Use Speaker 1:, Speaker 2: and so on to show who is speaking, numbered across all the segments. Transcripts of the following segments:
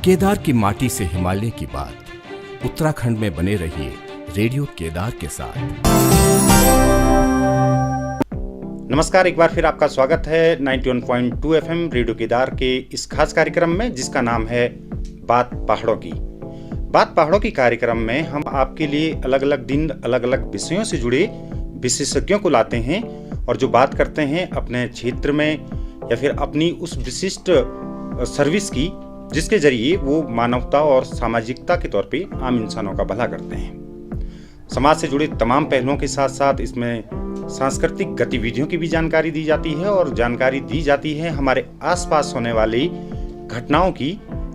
Speaker 1: केदार की माटी से हिमालय की बात, उत्तराखंड में बने रहिए रेडियो केदार के साथ।
Speaker 2: नमस्कार, एक बार फिर आपका स्वागत है 91.2 एफएम रेडियो केदार के इस खास कार्यक्रम में, जिसका नाम है बात पहाड़ों की। बात पहाड़ों की कार्यक्रम में हम आपके लिए अलग अलग दिन अलग अलग विषयों से जुड़े विशेषज्ञों को लाते हैं और जो बात करते हैं अपने क्षेत्र में या फिर अपनी उस विशिष्ट सर्विस की, जिसके जरिए वो मानवता और सामाजिकता के तौर पे आम इंसानों का भला करते हैं। समाज से जुड़े तमाम पहलुओं के साथ साथ इसमें सांस्कृतिक गतिविधियों की भी जानकारी दी जाती है और जानकारी दी जाती है हमारे आसपास होने वाली घटनाओं की,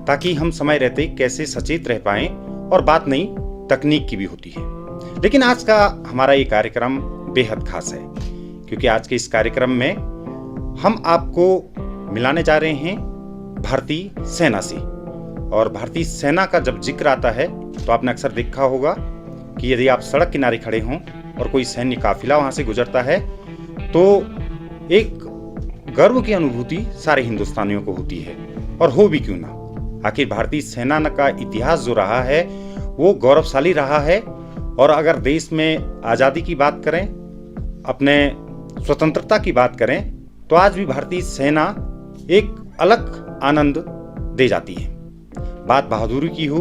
Speaker 2: ताकि हम समय रहते कैसे सचेत रह पाएं। और बात नई तकनीक की भी होती है। लेकिन आज का हमारा ये कार्यक्रम बेहद खास है, क्योंकि आज के इस कार्यक्रम में हम आपको मिलाने जा रहे हैं भारतीय सेना से। और भारतीय सेना का जब जिक्र आता है तो आपने अक्सर देखा होगा कि यदि आप सड़क किनारे खड़े हों और कोई सैन्य काफिला वहां से गुजरता है तो एक गर्व की अनुभूति सारे हिंदुस्तानियों को होती है, और हो भी क्यों ना। आखिर भारतीय सेना का इतिहास जो रहा है वो गौरवशाली रहा है। और अगर देश में आज़ादी की बात करें, अपने स्वतंत्रता की बात करें, तो आज भी भारतीय सेना एक अलग आनंद दे जाती है। बात बहादुरी की हो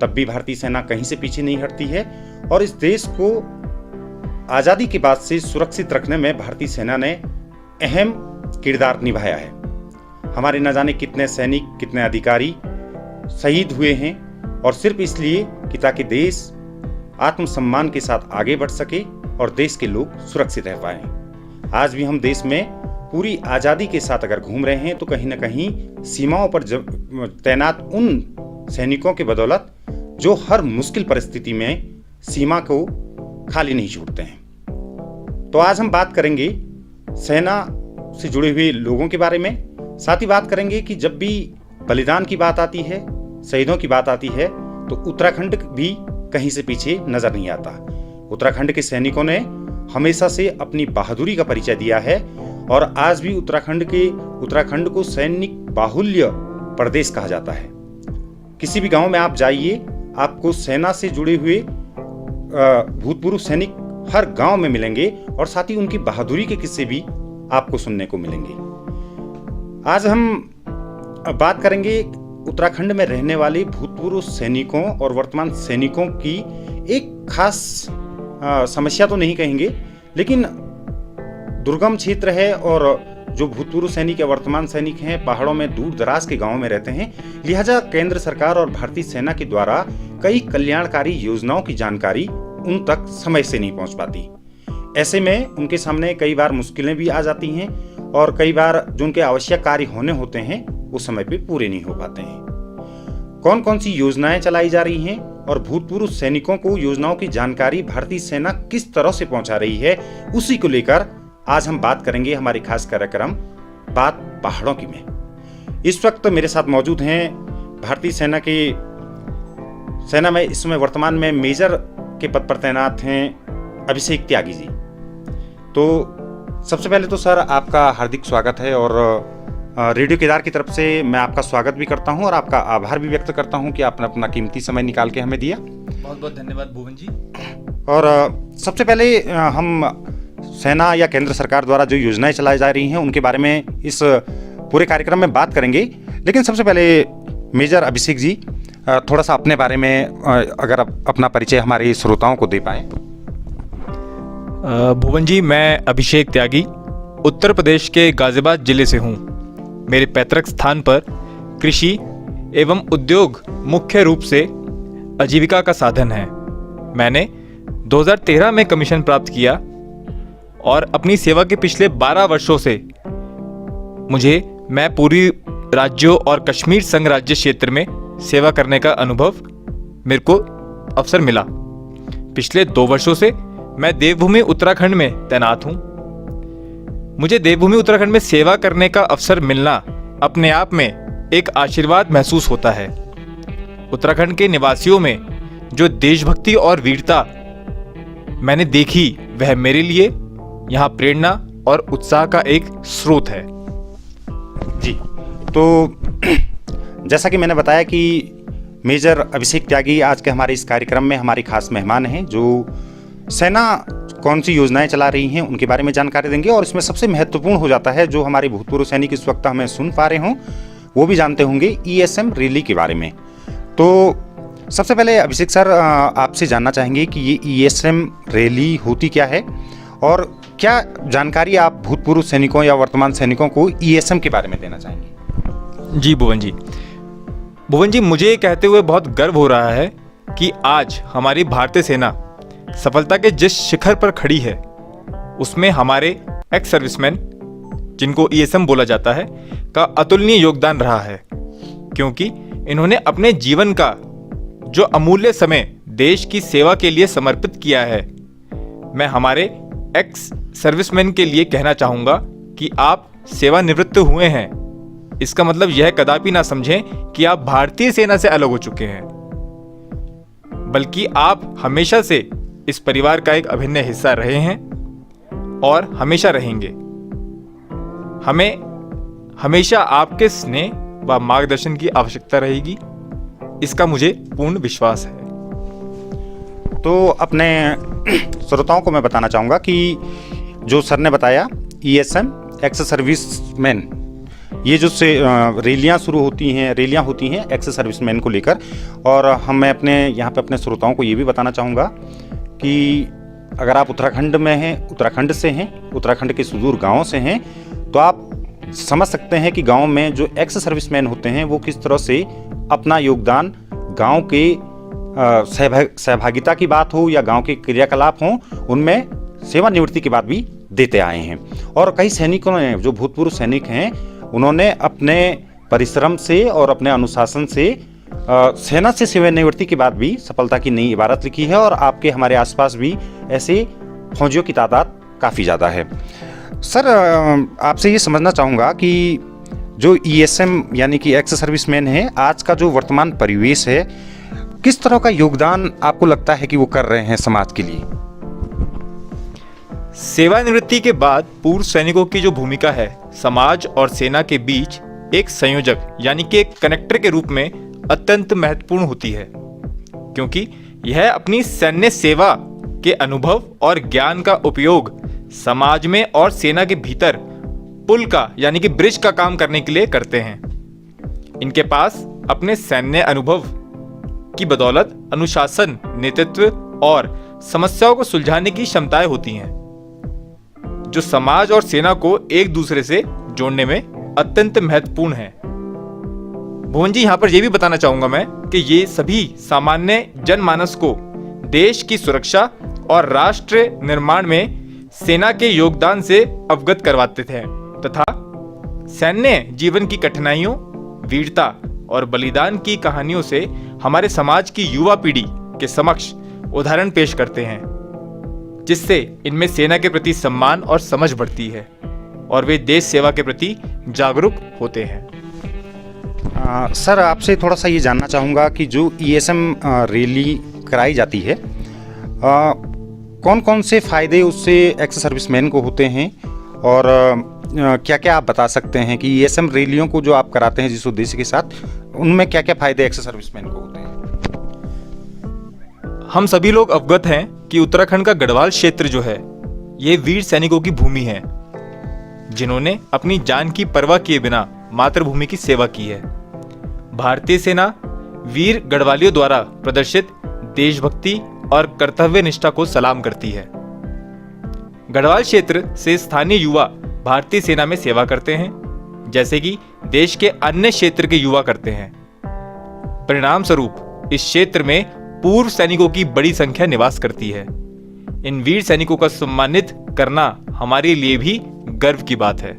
Speaker 2: तब भी भारतीय सेना कहीं से पीछे नहीं हटती है, और इस देश को आज़ादी के बाद से सुरक्षित रखने में भारतीय सेना ने अहम किरदार निभाया है। हमारे न जाने कितने सैनिक, कितने अधिकारी शहीद हुए हैं, और सिर्फ इसलिए कि ताकि देश आत्मसम्मान के साथ आगे बढ़ सके और देश के लोग सुरक्षित रह पाएं। आज भी हम देश में पूरी आज़ादी के साथ अगर घूम रहे हैं तो कहीं ना कहीं सीमाओं पर तैनात उन सैनिकों के बदौलत जो हर मुश्किल परिस्थिति में सीमा को खाली नहीं छोड़ते हैं। तो आज हम बात करेंगे सेना से जुड़े हुए लोगों के बारे में। साथ ही बात करेंगे कि जब भी बलिदान की बात आती है, शहीदों की बात आती है, तो उत्तराखंड भी कहीं से पीछे नजर नहीं आता। उत्तराखंड के सैनिकों ने हमेशा से अपनी बहादुरी का परिचय दिया है, और आज भी उत्तराखंड को सैनिक बाहुल्य प्रदेश कहा जाता है। किसी भी गांव में आप जाइए, आपको सेना से जुड़े हुए भूतपूर्व सैनिक हर गांव में मिलेंगे, और साथ ही उनकी बहादुरी के किस्से भी आपको सुनने को मिलेंगे। आज हम बात करेंगे उत्तराखंड में रहने वाले भूतपूर्व सैनिकों और वर्तमान सैनिकों की एक खास समस्या तो नहीं कहेंगे, लेकिन दुर्गम क्षेत्र है, और जो भूतपूर्व सैनिक या वर्तमान सैनिक हैं पहाड़ों में दूर दराज के गांवों में रहते हैं। लिहाजा केंद्र सरकार और भारतीय सेना के द्वारा कई कल्याणकारी योजनाओं की जानकारी उन तक समय से नहीं पहुंच पाती। ऐसे में उनके सामने कई बार मुश्किलें भी आ जाती हैं, और कई बार जो उनके आवश्यक कार्य होने होते हैं वो समय पे पूरे नहीं हो पाते हैं। कौन कौन सी योजनाएं चलाई जा रही हैं और भूतपूर्व सैनिकों को योजनाओं की जानकारी भारतीय सेना किस तरह से पहुंचा रही है, उसी को लेकर आज हम बात करेंगे हमारे खास कार्यक्रम बात पहाड़ों की में। इस वक्त मेरे साथ मौजूद हैं भारतीय सेना में इस समय वर्तमान में मेजर के पद पर तैनात हैं अभिषेक त्यागी जी। तो सबसे पहले तो सर आपका हार्दिक स्वागत है, और रेडियो केदार की तरफ से मैं आपका स्वागत भी करता हूं और आपका आभार भी व्यक्त करता हूं कि आपने अपना कीमती समय निकाल के हमें दिया।
Speaker 3: बहुत बहुत धन्यवाद भुवन जी।
Speaker 2: और सबसे पहले हम सेना या केंद्र सरकार द्वारा जो योजनाएं चलाई जा रही हैं उनके बारे में इस पूरे कार्यक्रम में बात करेंगे। लेकिन सबसे पहले मेजर अभिषेक जी, थोड़ा सा अपने बारे में अगर अपना परिचय हमारे श्रोताओं को दे पाएं।
Speaker 3: भुवन जी, मैं अभिषेक त्यागी उत्तर प्रदेश के गाजियाबाद जिले से हूँ। मेरे पैतृक स्थान पर कृषि एवं उद्योग मुख्य रूप से आजीविका का साधन है। मैंने 2013 में कमीशन प्राप्त किया, और अपनी सेवा के पिछले 12 वर्षों से मैं पूरी राज्यों और कश्मीर संघ राज्य क्षेत्र में सेवा करने का अनुभव मेरे को अवसर मिला। पिछले 2 वर्षों से मैं देवभूमि उत्तराखंड में तैनात हूँ। मुझे देवभूमि उत्तराखंड में सेवा करने का अवसर मिलना अपने आप में एक आशीर्वाद महसूस होता है। उत्तराखंड के निवासियों में जो देशभक्ति और वीरता मैंने देखी, वह मेरे लिए यहाँ प्रेरणा और उत्साह का एक स्रोत है।
Speaker 2: जी, तो जैसा कि मैंने बताया कि मेजर अभिषेक त्यागी आज के हमारे इस कार्यक्रम में हमारे खास मेहमान हैं, जो सेना कौन सी योजनाएं चला रही हैं उनके बारे में जानकारी देंगे। और इसमें सबसे महत्वपूर्ण हो जाता है, जो हमारे भूतपूर्व सैनिक इस वक्त हमें सुन पा रहे हों वो भी जानते होंगे ESM रैली के बारे में। तो सबसे पहले अभिषेक सर, आपसे जानना चाहेंगे कि ये ESM रैली होती क्या है और क्या जानकारी आप भूतपूर्व सैनिकों या वर्तमान सैनिकों को ESM के बारे में देना चाहेंगे?
Speaker 3: जी भुवन जी, मुझे ये कहते हुए बहुत गर्व हो रहा है कि आज हमारी भारतीय सेना सफलता के जिस शिखर पर खड़ी है उसमें हमारे एक्स सर्विसमैन, जिनको ESM बोला जाता है, का अतुलनीय योगदान रहा है, क्योंकि इन्होंने अपने जीवन का जो अमूल्य समय देश की सेवा के लिए समर्पित किया है। मैं हमारे एक्स सर्विसमैन के लिए कहना चाहूँगा कि आप सेवानिवृत्त हुए हैं, इसका मतलब यह कदापि ना समझें कि आप भारतीय सेना से अलग हो चुके हैं, बल्कि आप हमेशा से इस परिवार का एक अभिन्न हिस्सा रहे हैं और हमेशा रहेंगे। हमें हमेशा आपके स्नेह व मार्गदर्शन की आवश्यकता रहेगी, इसका मुझे पूर्ण विश्वास है।
Speaker 2: तो अपने श्रोताओं को मैं बताना चाहूँगा कि जो सर ने बताया ESM एक्स सर्विसमैन, ये जो से रैलियाँ होती हैं एक्स सर्विसमैन को लेकर। और मैं अपने यहाँ पे अपने श्रोताओं को ये भी बताना चाहूँगा कि अगर आप उत्तराखंड से हैं, उत्तराखंड के सुदूर गाँव से हैं, तो आप समझ सकते हैं कि गांव में जो एक्स सर्विसमैन होते हैं वो किस तरह से अपना योगदान गांव के सहभागिता की बात हो या गांव के क्रियाकलाप हों, उनमें सेवानिवृत्ति के बाद भी देते आए हैं। और कई सैनिकों ने, जो भूतपूर्व सैनिक हैं, उन्होंने अपने परिश्रम से और अपने अनुशासन से सेना से सेवानिवृत्ति के बाद भी सफलता की नई इबारत लिखी है। और आपके हमारे आसपास भी ऐसे फौजियों की तादाद काफ़ी ज़्यादा है। सर, आपसे ये समझना चाहूँगा कि जो ESM यानी कि एक्स सर्विसमैन है, आज का जो वर्तमान परिवेश है, किस तरह का योगदान आपको लगता है कि वो कर रहे हैं समाज के लिए?
Speaker 3: सेवानिवृत्ति के बाद पूर्व सैनिकों की जो भूमिका है समाज और सेना के बीच एक संयोजक यानी कि एक कनेक्टर के रूप में अत्यंत महत्वपूर्ण होती है, क्योंकि यह अपनी सैन्य सेवा के अनुभव और ज्ञान का उपयोग समाज में और सेना के भीतर पुल का यानी कि ब्रिज का काम करने के लिए करते हैं। इनके पास अपने सैन्य अनुभव की बदौलत अनुशासन, नेतृत्व और समस्याओं को सुलझाने की क्षमताएं होती हैं, जो समाज और सेना को एक दूसरे से जोड़ने में अत्यंत महत्वपूर्ण है। भुवन जी, यहाँ पर यह भी बताना चाहूंगा मैं कि ये सभी सामान्य जनमानस को देश की सुरक्षा और राष्ट्र निर्माण में सेना के योगदान से अवगत करवाते थे तथा सैन्य जीवन की कठिनाइयों, वीरता और बलिदान की कहानियों से हमारे समाज की युवा पीढ़ी के समक्ष उदाहरण पेश करते हैं, जिससे इनमें सेना के प्रति सम्मान और समझ बढ़ती है और वे देश सेवा के प्रति जागरूक होते हैं।
Speaker 2: सर, आपसे थोड़ा सा ये जानना चाहूँगा कि जो ESM रैली कराई जाती है, कौन कौन से फ़ायदे उससे एक्स सर्विसमैन को होते हैं और क्या क्या आप बता सकते हैं कि ESM रैलियों को जो आप कराते हैं जिस उद्देश्य के साथ, उनमें क्या क्या फ़ायदे एक्स सर्विसमैन को होते हैं?
Speaker 3: हम सभी लोग अवगत हैं कि उत्तराखंड का गढ़वाल क्षेत्र जो है, ये वीर सैनिकों की भूमि है, जिन्होंने अपनी जान की परवाह किए बिना मातृभूमि की सेवा की है। भारतीय सेना वीर गढ़वालियों द्वारा प्रदर्शित देशभक्ति और कर्तव्य निष्ठा को सलाम करती है। गढ़वाल क्षेत्र से स्थानीय युवा भारतीय सेना में सेवा करते हैं, जैसे कि देश के अन्य क्षेत्र के युवा करते हैं। परिणाम स्वरूप इस क्षेत्र में पूर्व सैनिकों की बड़ी संख्या निवास करती है। इन वीर सैनिकों का सम्मानित करना हमारे लिए भी गर्व की बात है।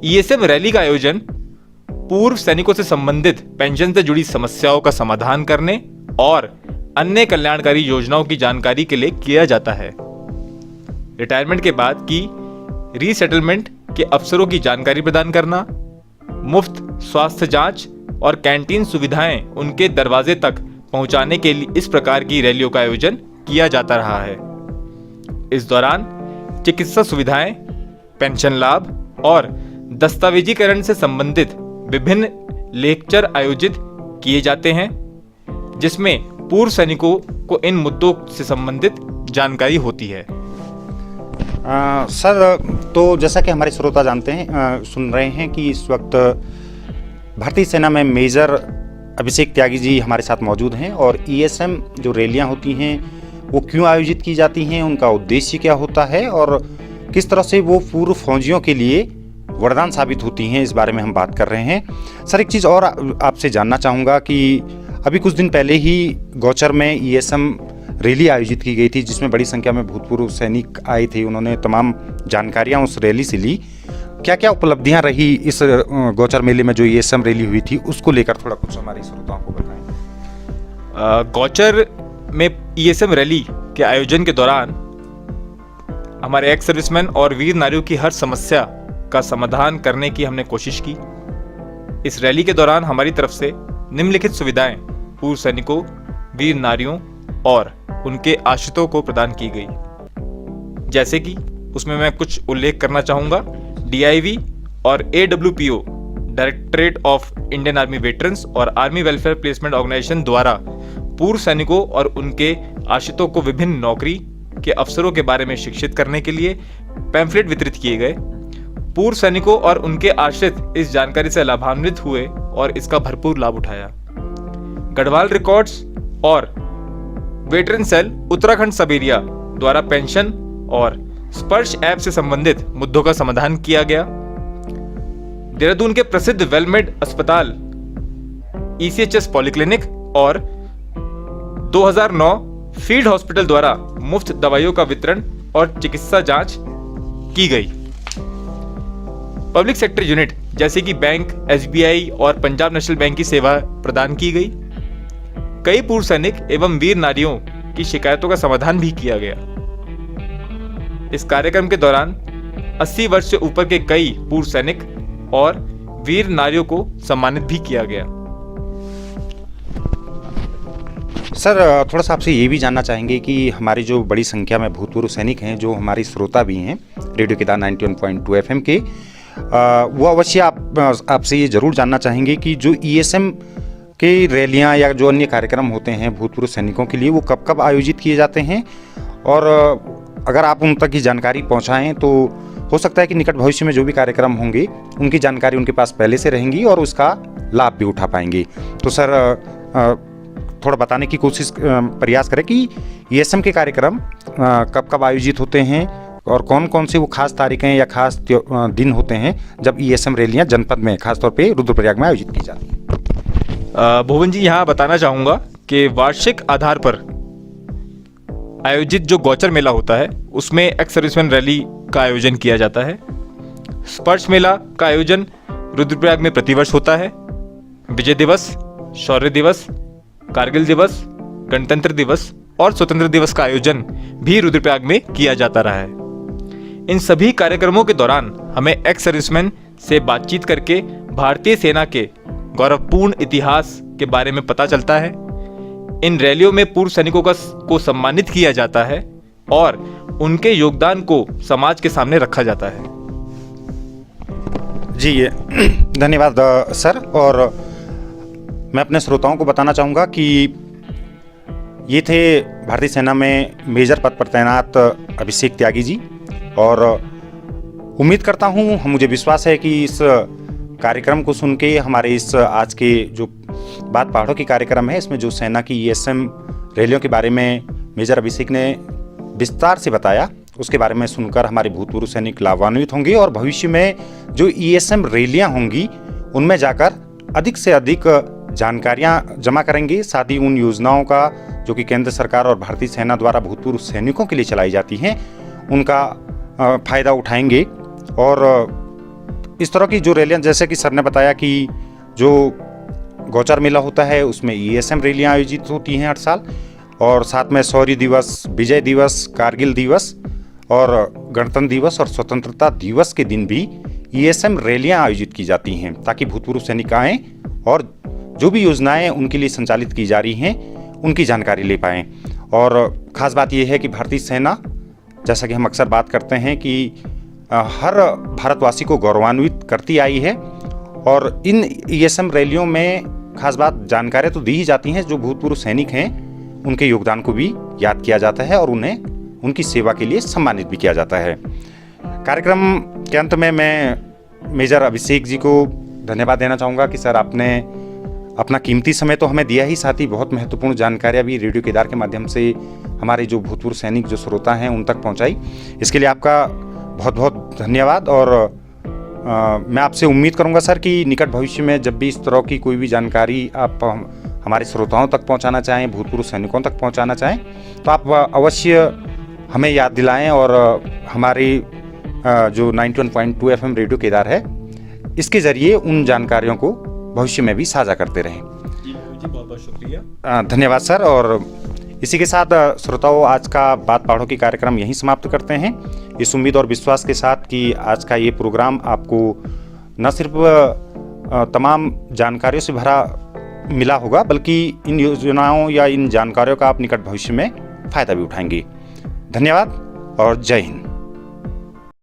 Speaker 3: ESM रैली का आयोजन पूर्व सैनिकों से संबंधित पेंशन से जुड़ी समस्याओं का समाधान करने और अन्य कल्याणकारी योजनाओं की जानकारी के लिए किया जाता है। रिटायरमेंट के बाद की रीसेटलमेंट के अवसरों की जानकारी प्रदान करना, मुफ्त स्वास्थ्य जांच और कैंटीन सुविधाएं उनके दरवाजे तक पहुंचाने के लिए इस प्रकार की रैलियों का आयोजन किया जाता रहा है। इस दौरान चिकित्सा सुविधाएं, पेंशन लाभ और दस्तावेजीकरण से संबंधित विभिन्न लेक्चर आयोजित किए जाते हैं जिसमें पूर्व सैनिकों को इन मुद्दों से संबंधित जानकारी होती है।
Speaker 2: सर, तो जैसा कि हमारे श्रोता जानते हैं, सुन रहे हैं कि इस वक्त भारतीय सेना में मेजर अभिषेक त्यागी जी हमारे साथ मौजूद हैं और ईएसएम जो रैलियां होती हैं वो क्यों आयोजित की जाती हैं, उनका उद्देश्य क्या होता है और किस तरह से वो पूर्व फौजियों के लिए वरदान साबित होती हैं, इस बारे में हम बात कर रहे हैं। सर, एक चीज़ और आपसे जानना चाहूँगा कि अभी कुछ दिन पहले ही गौचर में ईएसएम रैली आयोजित की गई थी जिसमें बड़ी संख्या में भूतपूर्व सैनिक आए थे। उन्होंने तमाम जानकारियां उस रैली से ली। क्या क्या उपलब्धियां रही इस गौचर मेले में जो ईएसएम रैली हुई थी, उसको लेकर थोड़ा कुछ हमारे श्रोताओं को बताएं।
Speaker 3: गौचर में ईएसएम रैली के आयोजन के दौरान हमारे एक्स सर्विसमैन और वीर नारियों की हर समस्या का समाधान करने की हमने कोशिश की। इस रैली के दौरान हमारी तरफ से निम्नलिखित सुविधाएं पूर्व सैनिकों, वीर नारियों और उनके आश्रितों को प्रदान की गई, जैसे कि उसमें मैं कुछ उल्लेख करना चाहूँगा। DIV और AWPO directorate of Indian army veterans और आर्मी वेलफेयर प्लेसमेंट ऑर्गेनाइजेशन द्वारा पूर्व सैनिकों और उनके आश्रितों को विभिन्न नौकरी के अवसरों के बारे में शिक्षित करने के लिए पैम्फलेट वितरित किए गए। पूर्व सैनिकों और उनके आश्रित इस जानकारी से लाभान्वित हुए और इसका भरपूर लाभ उठाया। गढ़वाल रिकॉर्ड्स और वेटरन सेल उत्तराखंड सब एरिया द्वारा पेंशन और स्पर्श ऐप से संबंधित मुद्दों का समाधान किया गया। देहरादून के प्रसिद्ध वेलमेड अस्पताल ECHS पॉलीक्लिनिक और 2009 फील्ड हॉस्पिटल द्वारा मुफ्त दवाइयों का वितरण और चिकित्सा जांच की गई। पब्लिक सेक्टर यूनिट जैसे कि बैंक, SBI और पंजाब नेशनल बैंक की सेवा प्रदान की गई। कई पूर्व सैनिक एवं वीर नारियों की शिकायतों का समाधान भी किया गया। इस कार्यक्रम के दौरान 80 वर्ष से ऊपर के कई पूर्व सैनिक और वीर नारियों को सम्मानित भी किया गया।
Speaker 2: सर, थोड़ा सा आपसे ये भी जानना चाहेंगे कि हमारी जो बड़ी संख्या में भूतपूर्व सैनिक हैं, जो हमारे श्रोता भी हैं रेडियो केदार 91.2 FM के, वो अवश्य आपसे ये जरूर जानना चाहेंगे कि जो ईएसएम के रैलियां या जो अन्य कार्यक्रम होते हैं भूतपूर्व सैनिकों के लिए, वो कब कब आयोजित किए जाते हैं, और अगर आप उन तक की जानकारी पहुंचाएं तो हो सकता है कि निकट भविष्य में जो भी कार्यक्रम होंगे उनकी जानकारी उनके पास पहले से रहेंगी और उसका लाभ भी उठा पाएंगे। तो सर, थोड़ा बताने की कोशिश प्रयास करें कि ईएसएम के कार्यक्रम कब कब आयोजित होते हैं और कौन कौन से वो खास तारीखें या खास दिन होते हैं जब ईएसएम रैलियां जनपद में, खासतौर पे रुद्रप्रयाग में आयोजित की जाती हैं।
Speaker 3: भुवन जी, यहाँ बताना चाहूँगा कि वार्षिक आधार पर आयोजित जो गौचर मेला होता है उसमें एक्स सर्विसमैन रैली का आयोजन किया जाता है। स्पर्श मेला का आयोजन रुद्रप्रयाग में प्रतिवर्ष होता है। विजय दिवस, शौर्य दिवस, कारगिल दिवस, गणतंत्र दिवस और स्वतंत्र दिवस का आयोजन भी रुद्रप्रयाग में किया जाता रहा है। इन सभी कार्यक्रमों के दौरान हमें एक्स सर्विसमैन से बातचीत करके भारतीय सेना के गौरवपूर्ण इतिहास के बारे में पता चलता है। इन रैलियों में पूर्व सैनिकों को सम्मानित किया जाता है और उनके योगदान को समाज के सामने रखा जाता है।
Speaker 2: जी, धन्यवाद सर। और मैं अपने श्रोताओं को बताना चाहूँगा कि ये थे भारतीय सेना में मेजर पद पर तैनात अभिषेक त्यागी जी, और उम्मीद करता हूँ, मुझे विश्वास है कि इस कार्यक्रम को सुन के हमारे इस आज के जो बात पहाड़ों की कार्यक्रम है, इसमें जो सेना की ईएसएम रैलियों के बारे में मेजर अभिषेक ने विस्तार से बताया, उसके बारे में सुनकर हमारे भूतपूर्व सैनिक लाभान्वित होंगे और भविष्य में जो ईएसएम रैलियां होंगी उनमें जाकर अधिक से अधिक जानकारियां जमा करेंगे। साथ ही उन योजनाओं का जो कि केंद्र सरकार और भारतीय सेना द्वारा भूतपूर्व सैनिकों के लिए चलाई जाती हैं, उनका फ़ायदा उठाएंगे। और इस तरह की जो रैलियां, जैसे कि सर ने बताया कि जो गौचर मेला होता है उसमें ईएसएम रैलियां आयोजित होती हैं हर साल, और साथ में शौर्य दिवस, विजय दिवस, कारगिल दिवस और गणतंत्र दिवस और स्वतंत्रता दिवस के दिन भी ईएसएम रैलियां आयोजित की जाती हैं, ताकि भूतपूर्व सैनिक आएँ और जो भी योजनाएं उनके लिए संचालित की जा रही हैं उनकी जानकारी ले पाएँ। और ख़ास बात यह है कि भारतीय सेना, जैसा कि हम अक्सर बात करते हैं कि हर भारतवासी को गौरवान्वित करती आई है, और इन ESM रैलियों में खास बात जानकारियाँ तो दी ही जाती हैं, जो भूतपूर्व सैनिक हैं उनके योगदान को भी याद किया जाता है और उन्हें उनकी सेवा के लिए सम्मानित भी किया जाता है। कार्यक्रम के अंत में मैं मेजर अभिषेक जी को धन्यवाद देना चाहूँगा कि सर आपने अपना कीमती समय तो हमें दिया ही, साथ ही बहुत महत्वपूर्ण जानकारियाँ भी रेडियो केदार के माध्यम से हमारे जो भूतपूर्व सैनिक जो श्रोता हैं उन तक पहुँचाई। इसके लिए आपका बहुत बहुत धन्यवाद। और मैं आपसे उम्मीद करूंगा सर कि निकट भविष्य में जब भी इस तरह की कोई भी जानकारी आप हमारे श्रोताओं तक पहुंचाना चाहें, भूतपूर्व सैनिकों तक पहुंचाना चाहें, तो आप अवश्य हमें याद दिलाएं और हमारी जो 91.2 FM रेडियो केदार है इसके ज़रिए उन जानकारियों को भविष्य में भी साझा करते रहें।
Speaker 3: जी बहुत बहुत शुक्रिया।
Speaker 2: धन्यवाद सर। और इसी के साथ श्रोताओं, आज का बात पहाड़ों की कार्यक्रम यहीं समाप्त करते हैं, इस उम्मीद और विश्वास के साथ कि आज का ये प्रोग्राम आपको न सिर्फ तमाम जानकारियों से भरा मिला होगा, बल्कि इन योजनाओं या इन जानकारियों का आप निकट भविष्य में फ़ायदा भी उठाएंगे। धन्यवाद और जय हिंद।